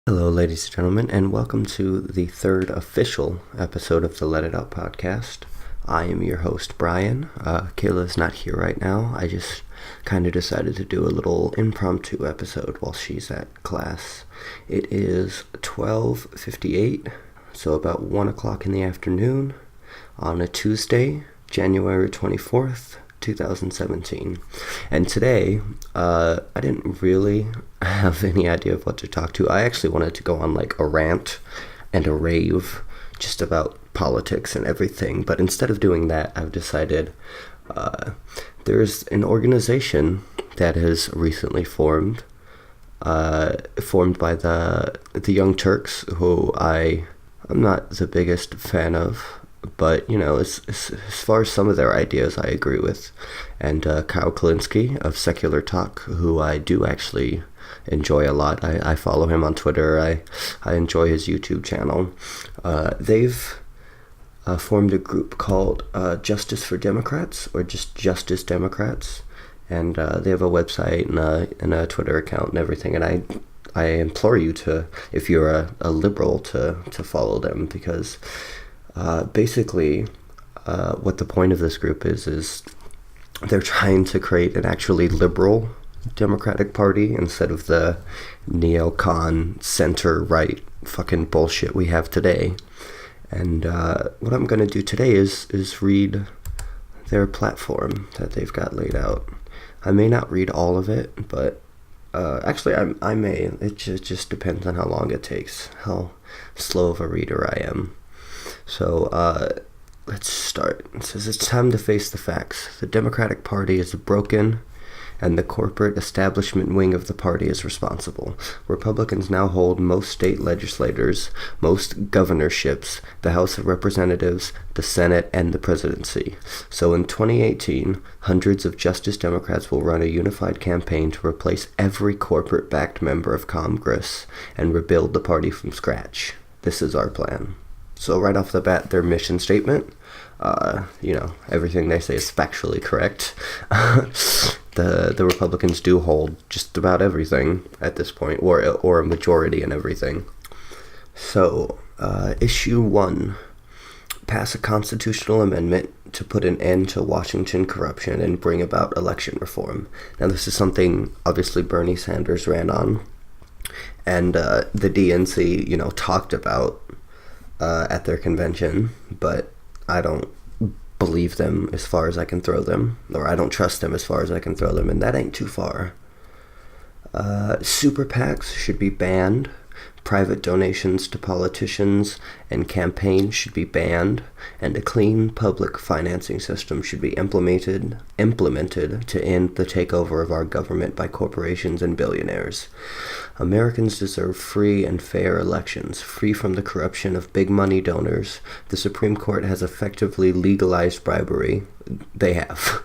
Hello, ladies and gentlemen, and welcome to the third official episode of the Let It Out podcast. I am your host, Brian. Kayla's not here right now. I just kind of decided to do a little impromptu episode while she's at class. It is 12:58, so about 1 o'clock in the afternoon on a Tuesday, January 24th, 2017. And today, I didn't really have any idea of what to talk to. I actually wanted to go on like a rant and a rave just about politics and everything, but instead of doing that, I've decided there's an organization that has recently formed by the Young Turks, who I'm not the biggest fan of, but you know, as far as some of their ideas I agree with. And Kyle Kalinske of Secular Talk, who I do actually enjoy a lot. I follow him on Twitter. I enjoy his YouTube channel. They've formed a group called Justice for Democrats, or just Justice Democrats, and they have a website and a Twitter account and everything. And I implore you to, if you're a liberal, to follow them, because basically what the point of this group is they're trying to create an actually liberal Democratic Party instead of the neocon center-right fucking bullshit we have today. And what I'm going to do today is read their platform that they've got laid out. I may not read all of it, but actually I may. It just depends on how long it takes, how slow of a reader I am. So, let's start. It says, it's time to face the facts. The Democratic Party is broken, and the corporate establishment wing of the party is responsible. Republicans now hold most state legislators, most governorships, the House of Representatives, the Senate, and the presidency. So in 2018, hundreds of Justice Democrats will run a unified campaign to replace every corporate-backed member of Congress and rebuild the party from scratch. This is our plan. So right off the bat, their mission statement, everything they say is factually correct. The Republicans do hold just about everything at this point, or a majority in everything. So, issue 1, pass a constitutional amendment to put an end to Washington corruption and bring about election reform. Now, this is something, obviously, Bernie Sanders ran on, and the DNC, talked about at their convention, but I don't believe them as far as I can throw them, or I don't trust them as far as I can throw them, and that ain't too far. Super PACs should be banned. Private donations to politicians and campaigns should be banned, and a clean public financing system should be implemented to end the takeover of our government by corporations and billionaires. Americans deserve free and fair elections, free from the corruption of big money donors. The Supreme Court has effectively legalized bribery. They have.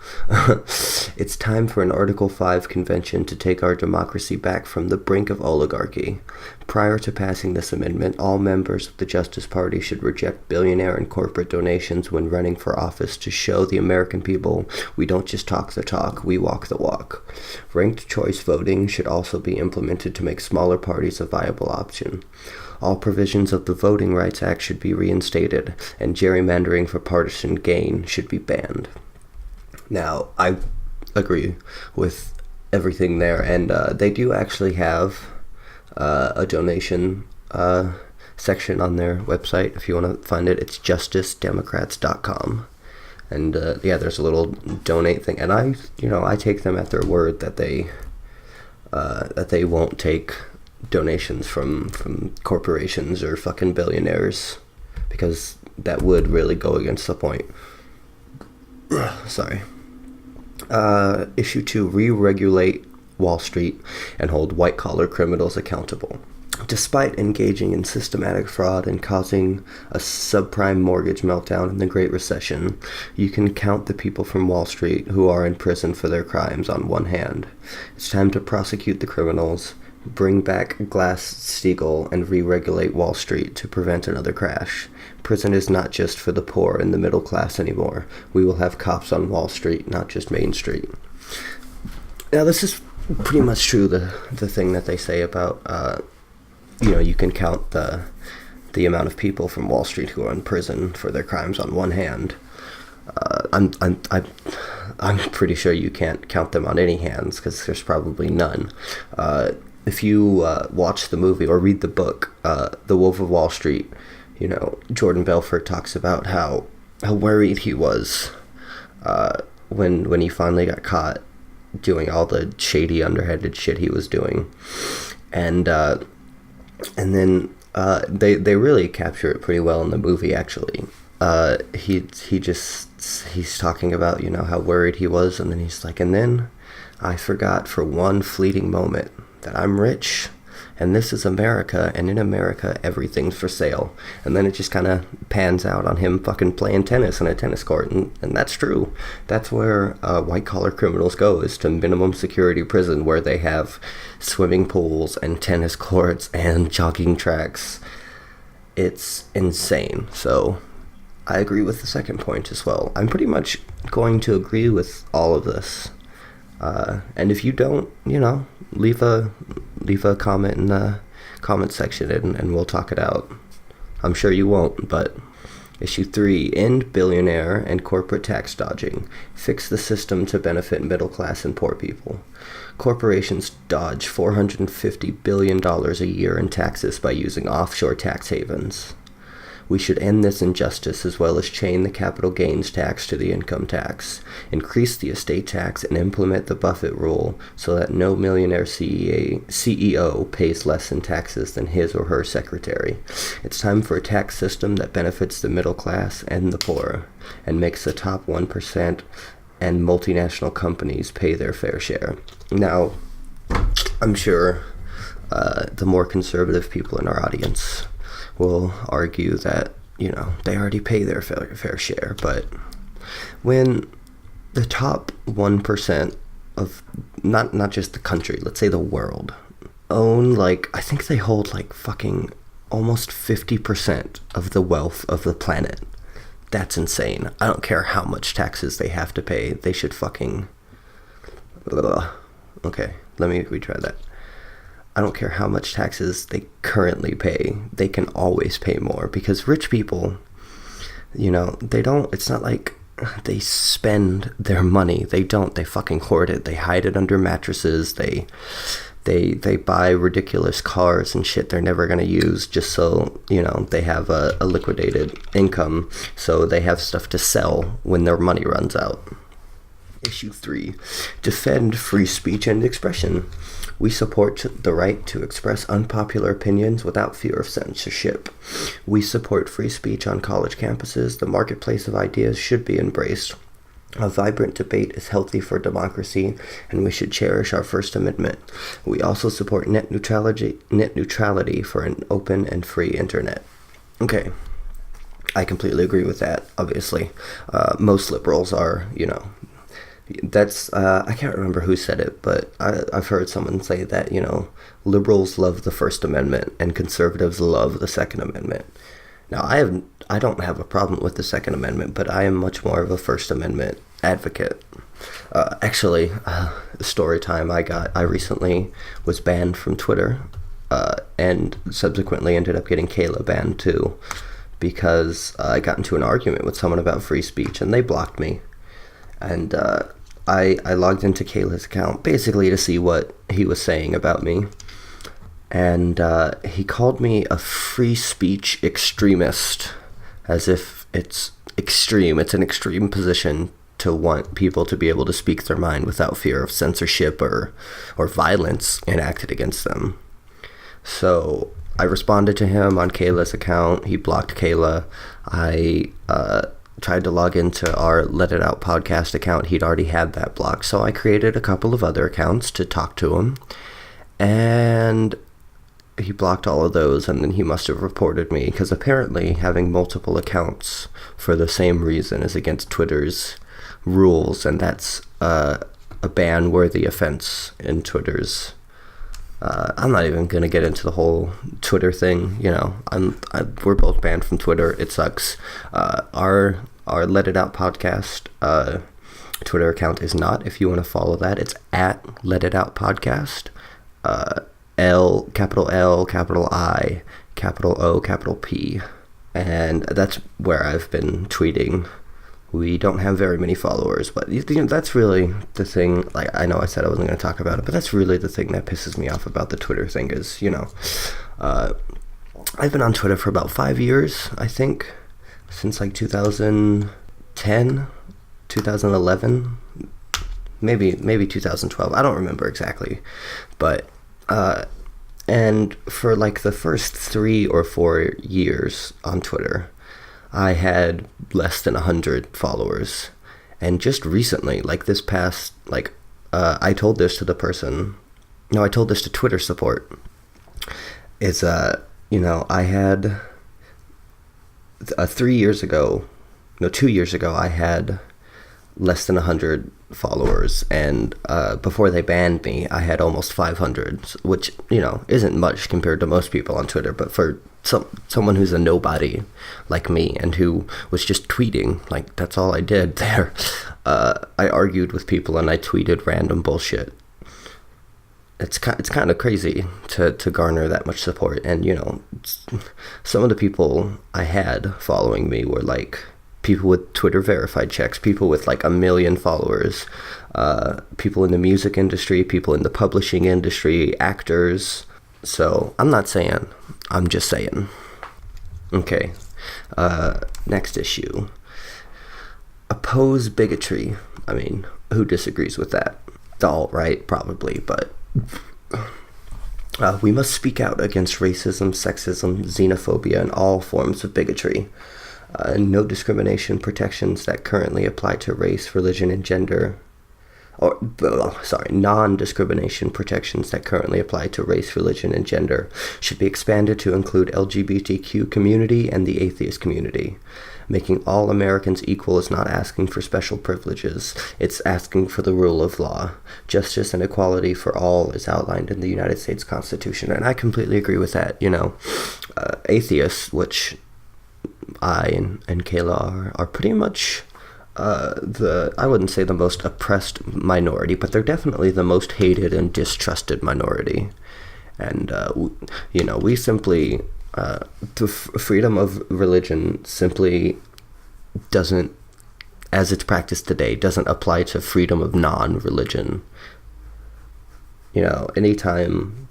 It's time for an Article 5 convention to take our democracy back from the brink of oligarchy. Prior to passing this amendment, all members of the Justice Party should reject billionaire and corporate donations when running for office to show the American people we don't just talk the talk, we walk the walk. Ranked choice voting should also be implemented to make smaller parties a viable option. All provisions of the Voting Rights Act should be reinstated, and gerrymandering for partisan gain should be banned. Now, I agree with everything there, and they do actually have a donation section on their website. If you want to find it, it's justicedemocrats.com. And there's a little donate thing, and I take them at their word that they won't take donations from corporations or fucking billionaires, because that would really go against the point. Sorry. Issue 2, re-regulate Wall Street and hold white-collar criminals accountable. Despite engaging in systematic fraud and causing a subprime mortgage meltdown in the Great Recession, you can count the people from Wall Street who are in prison for their crimes on one hand. It's time to prosecute the criminals, bring back Glass-Steagall, and re-regulate Wall Street to prevent another crash. Prison is not just for the poor and the middle class anymore. We will have cops on Wall Street, not just Main Street. Now, this is pretty much true, the thing that they say about you can count the amount of people from Wall Street who are in prison for their crimes on one hand. I'm pretty sure you can't count them on any hands because there's probably none. If you watch the movie or read the book, The Wolf of Wall Street, Jordan Belfort talks about how worried he was when he finally got caught doing all the shady, underhanded shit he was doing, and then they really capture it pretty well in the movie. Actually, he's talking about how worried he was, and then he's like, and then I forgot for one fleeting moment that I'm rich, and this is America, and in America everything's for sale. And then it just kind of pans out on him fucking playing tennis on a tennis court, and that's true. That's where white collar criminals go, is to minimum security prison, where they have swimming pools and tennis courts and jogging tracks. It's insane. So I agree with the second point as well. I'm pretty much going to agree with all of this. And if you don't, leave a comment in the comment section and we'll talk it out. I'm sure you won't, but issue 3, end billionaire and corporate tax dodging. Fix the system to benefit middle class and poor people. Corporations dodge $450 billion a year in taxes by using offshore tax havens. We should end this injustice as well as chain the capital gains tax to the income tax, increase the estate tax, and implement the Buffett rule so that no millionaire CEO pays less in taxes than his or her secretary. It's time for a tax system that benefits the middle class and the poor, and makes the top 1% and multinational companies pay their fair share. Now, I'm sure the more conservative people in our audience will argue that, they already pay their fair share. But when the top 1% of, not just the country, let's say the world, own, I think they hold, fucking almost 50% of the wealth of the planet. That's insane. I don't care how much taxes they have to pay. They should fucking... Okay, let me retry that. I don't care how much taxes they currently pay. They can always pay more, because rich people, they don't, it's not like they spend their money. They don't. They fucking hoard it. They hide it under mattresses. They buy ridiculous cars and shit they're never going to use just so, they have a liquidated income, so they have stuff to sell when their money runs out. Issue 3, defend free speech and expression. We support the right to express unpopular opinions without fear of censorship. We support free speech on college campuses. The marketplace of ideas should be embraced. A vibrant debate is healthy for democracy, and we should cherish our First Amendment. We also support net neutrality for an open and free internet. Okay, I completely agree with that, obviously. Most liberals are, that's, I can't remember who said it, but I've heard someone say that, liberals love the First Amendment and conservatives love the Second Amendment. Now, I don't have a problem with the Second Amendment, but I am much more of a First Amendment advocate. Actually, story time, I recently was banned from Twitter, and subsequently ended up getting Kayla banned too, because I got into an argument with someone about free speech, and they blocked me. And I logged into Kayla's account basically to see what he was saying about me. And he called me a free speech extremist, as if it's extreme. It's an extreme position to want people to be able to speak their mind without fear of censorship or violence enacted against them. So I responded to him on Kayla's account. He blocked Kayla. I tried to log into our Let It Out podcast account. He'd already had that blocked, so I created a couple of other accounts to talk to him, and he blocked all of those, and then he must have reported me, because apparently having multiple accounts for the same reason is against Twitter's rules, and that's a ban-worthy offense in Twitter's. I'm not even gonna get into the whole Twitter thing. We're both banned from Twitter. It sucks. Our Let It Out podcast Twitter account is not. If you want to follow that, it's at Let It Out podcast. L, capital I, capital O, capital P. And that's where I've been tweeting. We don't have very many followers, but that's really the thing. Like, I know I said I wasn't going to talk about it, but that's really the thing that pisses me off about the Twitter thing is, I've been on Twitter for about 5 years, I think, since like 2010, 2011, maybe 2012. I don't remember exactly, but and for like the first 3 or 4 years on Twitter, I had less than 100 followers. And just recently, like this past, I told this to the person, no, I told this to Twitter support, is, I had, 2 years ago, I had less than 100 followers, and before they banned me, I had almost 500, which, isn't much compared to most people on Twitter, but for someone who's a nobody like me and who was just tweeting, like, that's all I did there. I argued with people and I tweeted random bullshit. It's kind of crazy to garner that much support, and some of the people I had following me were like people with Twitter verified checks, people with like 1 million followers, people in the music industry, people in the publishing industry, actors. So I'm not saying, I'm just saying. Okay, next issue. Oppose bigotry. I mean, who disagrees with that? The alt-right, probably, but we must speak out against racism, sexism, xenophobia, and all forms of bigotry. No discrimination protections that currently apply to race, religion, and gender. Non-discrimination protections that currently apply to race, religion, and gender should be expanded to include LGBTQ community and the atheist community. Making all Americans equal is not asking for special privileges. It's asking for the rule of law. Justice and equality for all is outlined in the United States Constitution, and I completely agree with that. Atheists, which I and Kayla are pretty much I wouldn't say the most oppressed minority, but they're definitely the most hated and distrusted minority. And, we simply, the freedom of religion simply doesn't, as it's practiced today, doesn't apply to freedom of non-religion. Anytime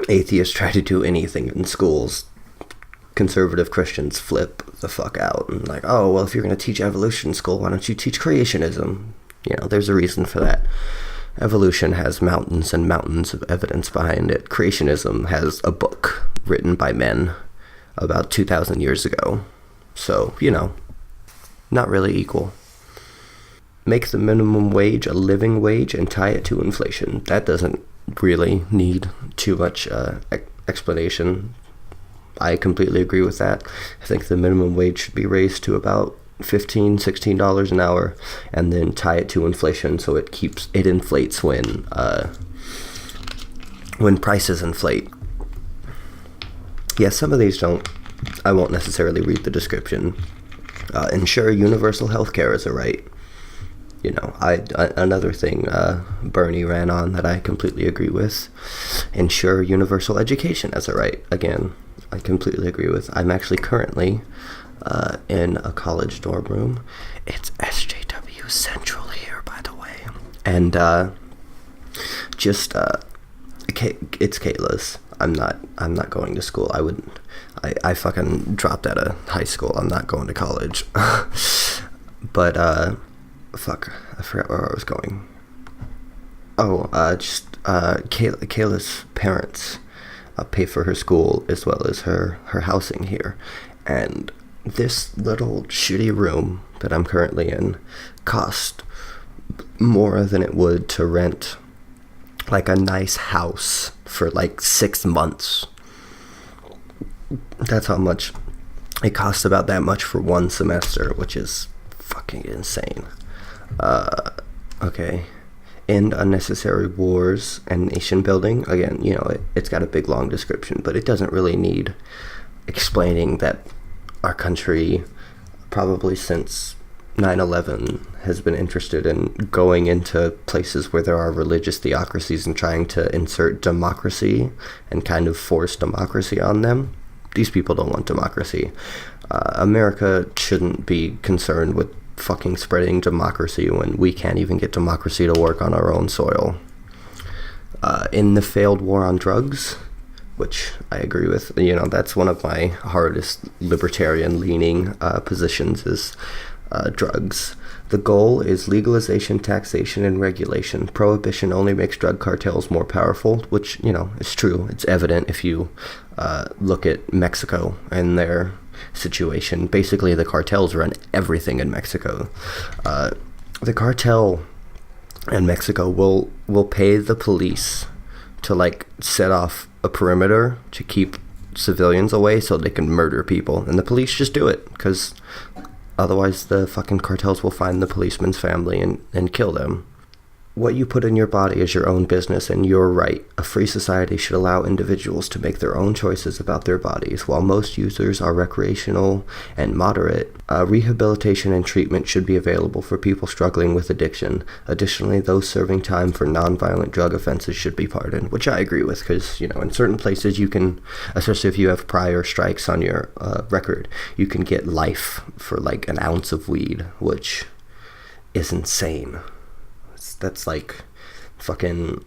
atheists try to do anything in schools, conservative Christians flip the fuck out and like, oh, well, if you're going to teach evolution in school, why don't you teach creationism? There's a reason for that. Evolution has mountains and mountains of evidence behind it. Creationism has a book written by men about 2,000 years ago. So, not really equal. Make the minimum wage a living wage and tie it to inflation. That doesn't really need too much explanation. I completely agree with that. I think the minimum wage should be raised to about $15, $16 an hour, and then tie it to inflation so it inflates when prices inflate. Yeah, some of these I won't necessarily read the description. Ensure universal health care is a right. Another thing Bernie ran on that I completely agree with. Ensure universal education as a right. Again, I completely agree with. I'm actually currently in a college dorm room. It's SJW Central here, by the way. And it's Kayla's. I'm not going to school. I fucking dropped out of high school. I'm not going to college. But fuck, I forgot where I was going. Kayla's parents pay for her school as well as her housing here, and this little shitty room that I'm currently in cost more than it would to rent like a nice house for like 6 months. That's how much it costs, about that much for one semester, which is fucking insane. Okay. End unnecessary wars and nation building. Again, it's got a big long description, but it doesn't really need explaining that our country, probably since 9/11 has been interested in going into places where there are religious theocracies and trying to insert democracy and kind of force democracy on them. These people don't want democracy. America shouldn't be concerned with fucking spreading democracy when we can't even get democracy to work on our own soil. In the failed war on drugs, which I agree with, that's one of my hardest libertarian-leaning positions is drugs. The goal is legalization, taxation, and regulation. Prohibition only makes drug cartels more powerful, which, is true. It's evident if you look at Mexico and their situation. Basically, the cartels run everything in Mexico. The cartel in Mexico will pay the police to, set off a perimeter to keep civilians away so they can murder people. And the police just do it, because otherwise the fucking cartels will find the policeman's family and kill them. What you put in your body is your own business and your right. A free society should allow individuals to make their own choices about their bodies. While most users are recreational and moderate, rehabilitation and treatment should be available for people struggling with addiction. Additionally, those serving time for nonviolent drug offenses should be pardoned, which I agree with, because, in certain places you can, especially if you have prior strikes on your record, you can get life for an ounce of weed, which is insane. That's fucking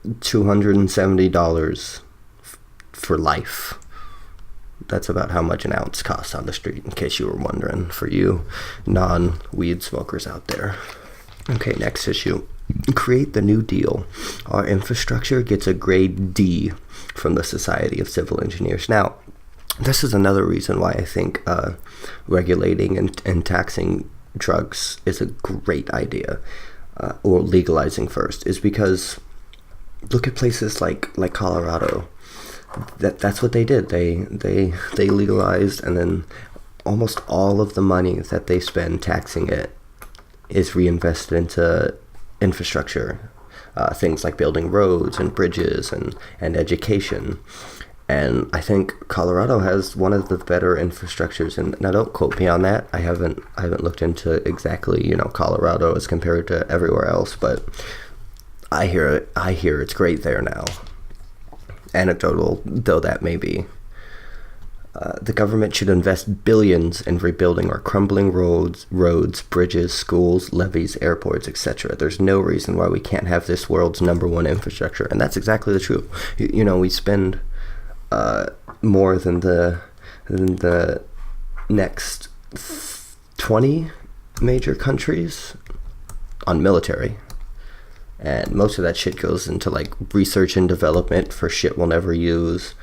$270 for life. That's about how much an ounce costs on the street, in case you were wondering, for you non-weed smokers out there. Okay, next issue. Create the New Deal. Our infrastructure gets a grade D from the Society of Civil Engineers. Now, this is another reason why I think regulating and taxing drugs is a great idea. Or legalizing first, is because look at places like Colorado. That's what they did. They legalized, and then almost all of the money that they spend taxing it is reinvested into infrastructure, things like building roads and bridges and education. And I think Colorado has one of the better infrastructures. And now, don't quote me on that. I haven't looked into exactly, Colorado as compared to everywhere else. But I hear it's great there now. Anecdotal though that may be. The government should invest billions in rebuilding our crumbling roads, bridges, schools, levees, airports, etc. There's no reason why we can't have this world's #1 infrastructure. And that's exactly the truth. We spend more than the next 20 major countries on military, and most of that shit goes into research and development for shit we'll never use.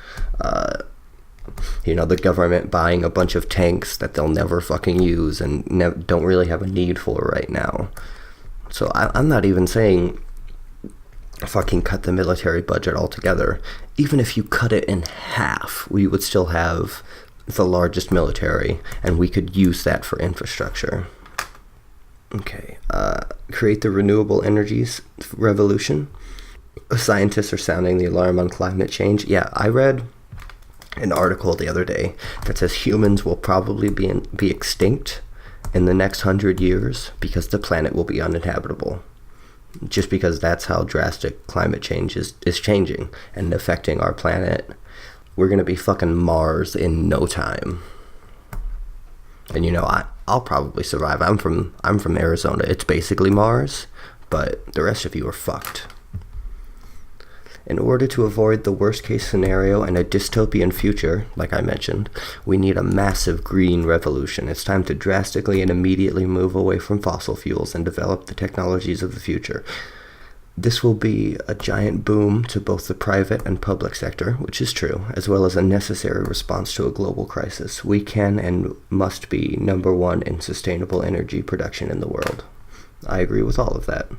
The government buying a bunch of tanks that they'll never fucking use and don't really have a need for right now. So I'm not even saying fucking cut the military budget altogether. Even if you cut it in half, we would still have the largest military, and we could use that for infrastructure. Okay, create the renewable energies revolution. Scientists are sounding the alarm on climate change. Yeah, I read an article the other day that says humans will probably be extinct in the next 100 years because the planet will be uninhabitable. Just because that's how drastic climate change is changing and affecting our planet. We're gonna be fucking Mars in no time. And I'll probably survive. I'm from Arizona. It's basically Mars, but the rest of you are fucked. In order to avoid the worst case scenario and a dystopian future, like I mentioned, we need a massive green revolution. It's time to drastically and immediately move away from fossil fuels and develop the technologies of the future. This will be a giant boom to both the private and public sector, which is true, as well as a necessary response to a global crisis. We can and must be #1 in sustainable energy production in the world. I agree with all of that.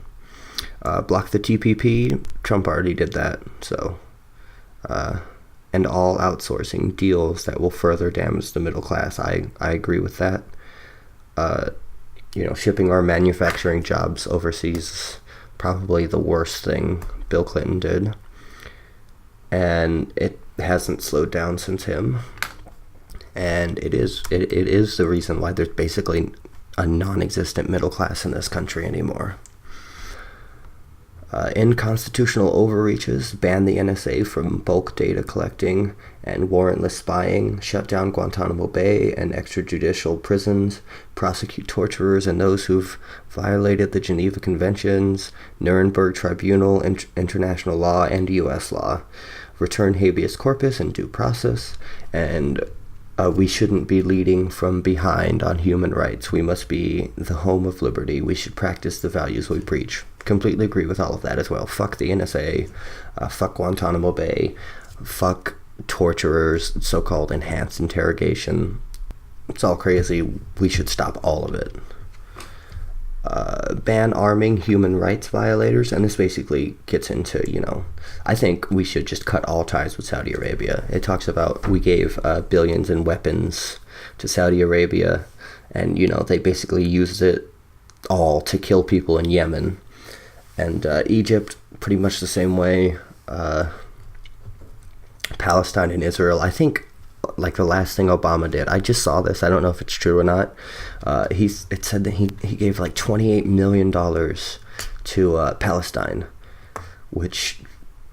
Block the TPP, Trump already did that, so, and all outsourcing deals that will further damage the middle class. I agree with that. Shipping our manufacturing jobs overseas is probably the worst thing Bill Clinton did, and it hasn't slowed down since him, and it is the reason why there's basically a non-existent middle class in this country anymore. Unconstitutional overreaches, ban the NSA from bulk data collecting and warrantless spying, shut down Guantanamo Bay and extrajudicial prisons, prosecute torturers and those who've violated the Geneva Conventions, Nuremberg Tribunal, international law, and U.S. law, return habeas corpus and due process, and we shouldn't be leading from behind on human rights. We must be the home of liberty. We should practice the values we preach. Completely agree with all of that as well. Fuck the NSA, fuck Guantanamo Bay, fuck torturers, so-called enhanced interrogation. It's all crazy. We should stop all of it. Ban arming human rights violators, and this basically gets into, I think we should just cut all ties with Saudi Arabia. It talks about we gave billions in weapons to Saudi Arabia, and, they basically used it all to kill people in Yemen. And Egypt, pretty much the same way. Palestine and Israel, I think, like the last thing Obama did, I just saw this, I don't know if it's true or not, it said that he gave like $28 million to Palestine, which,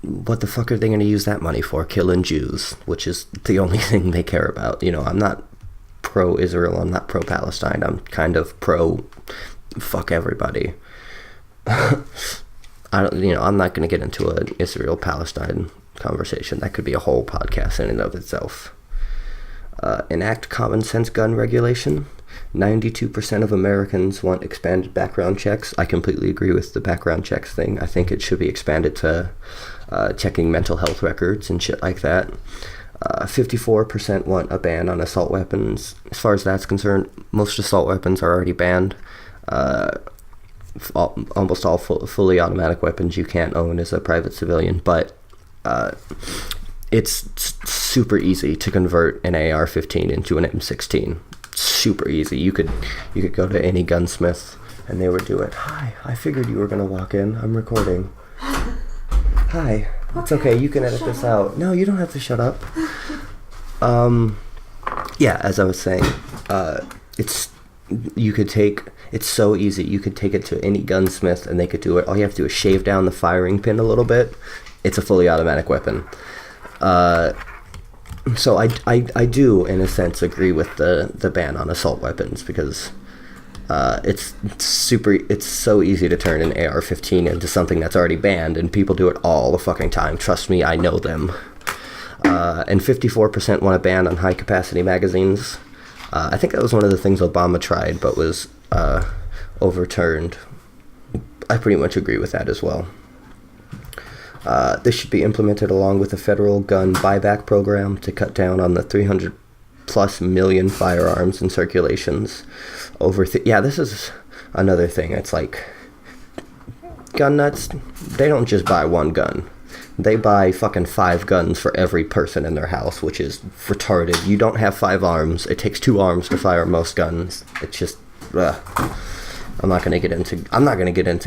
what the fuck are they going to use that money for? Killing Jews, which is the only thing they care about. I'm not pro-Israel, I'm not pro-Palestine, I'm kind of pro-fuck everybody. I'm not going to get into an Israel-Palestine conversation. That could be a whole podcast in and of itself. Enact common sense gun regulation. 92% of Americans want expanded background checks. I completely agree with the background checks thing. I think it should be expanded to checking mental health records and shit like that. 54% want a ban on assault weapons. As far as that's concerned, most assault weapons are already banned. Almost all fully automatic weapons you can't own as a private civilian, but it's super easy to convert an AR-15 into an M16. Super easy. You could go to any gunsmith and they would do it. Hi, I figured you were gonna walk in. I'm recording. Hi. It's okay. You can edit this out. No, you don't have to shut up. Yeah, as I was saying, it's so easy. You could take it to any gunsmith and they could do it. All you have to do is shave down the firing pin a little bit. It's a fully automatic weapon. So I do, in a sense, agree with the ban on assault weapons, because it's so easy to turn an AR-15 into something that's already banned, and people do it all the fucking time. Trust me, I know them. And 54% want a ban on high-capacity magazines. I think that was one of the things Obama tried, but was overturned. I pretty much agree with that as well. This should be implemented along with a federal gun buyback program to cut down on the 300 plus million firearms in circulations. This is another thing. It's like, gun nuts, they don't just buy one gun. They buy fucking 5 guns for every person in their house, which is retarded. You don't have 5 arms. It takes 2 arms to fire most guns. It's just, I'm not gonna get into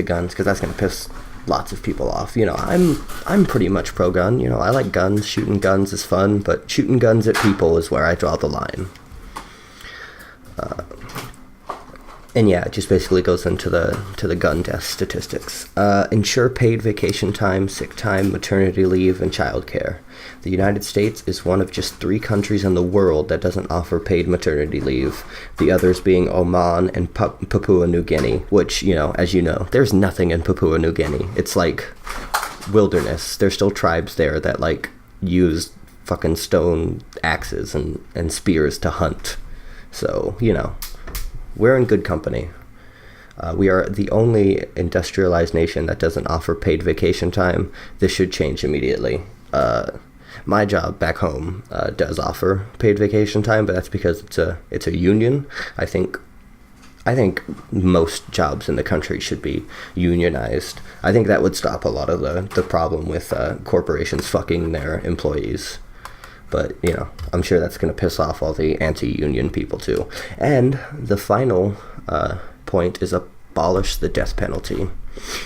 guns, because that's gonna piss lots of people off. I'm pretty much pro-gun. I like guns. Shooting guns is fun, but shooting guns at people is where I draw the line. And yeah, it just basically goes into the gun death statistics. Ensure paid vacation time, sick time, maternity leave, and childcare. The United States is one of just 3 countries in the world that doesn't offer paid maternity leave, the others being Oman and Papua New Guinea, which, as you know, there's nothing in Papua New Guinea. It's like wilderness. There's still tribes there that, like, use fucking stone axes and spears to hunt. So, we're in good company. We are the only industrialized nation that doesn't offer paid vacation time. This should change immediately. My job back home does offer paid vacation time, but that's because it's a union. I think most jobs in the country should be unionized. I think that would stop a lot of the problem with corporations fucking their employees. But, I'm sure that's going to piss off all the anti-union people too. And the final point is abolish the death penalty.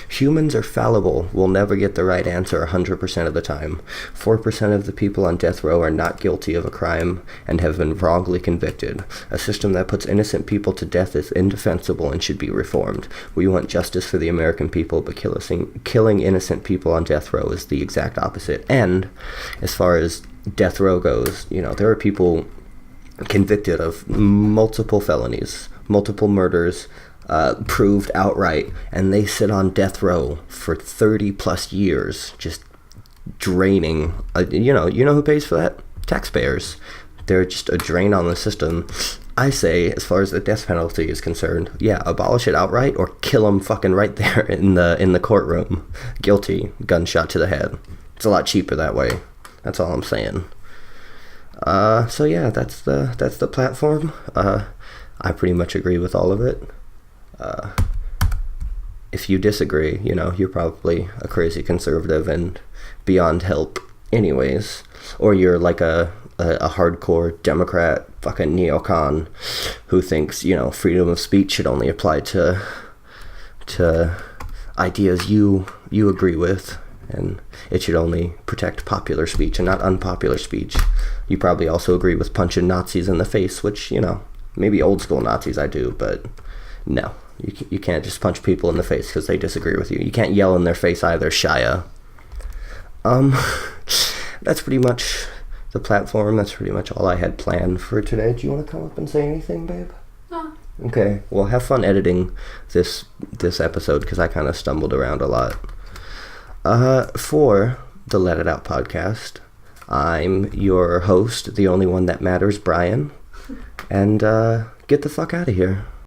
Humans are fallible. We'll never get the right answer 100% of the time. 4% of the people on death row are not guilty of a crime and have been wrongly convicted. A system that puts innocent people to death is indefensible and should be reformed. We want justice for the American people, but killing innocent people on death row is the exact opposite. And as far as death row goes, there are people convicted of multiple felonies, multiple murders, proved outright, and they sit on death row for 30 plus years, just draining. You know who pays for that? Taxpayers. They're just a drain on the system. I say, as far as the death penalty is concerned, yeah, abolish it outright or kill them fucking right there in the courtroom. Guilty, gunshot to the head. It's a lot cheaper that way. That's all I'm saying. So yeah, that's the platform. I pretty much agree with all of it. If you disagree, you're probably a crazy conservative and beyond help anyways. Or you're like a hardcore Democrat fucking neocon who thinks, freedom of speech should only apply to ideas you agree with, and it should only protect popular speech and not unpopular speech. You probably also agree with punching Nazis in the face, which, maybe old school Nazis I do, but no. You can't just punch people in the face because they disagree with you. You can't yell in their face either, Shia. That's pretty much the platform. That's pretty much all I had planned for today. Do you want to come up and say anything, babe? No. Okay, well, have fun editing this episode because I kind of stumbled around a lot. For the Let It Out podcast, I'm your host, the only one that matters, Brian. And get the fuck out of here.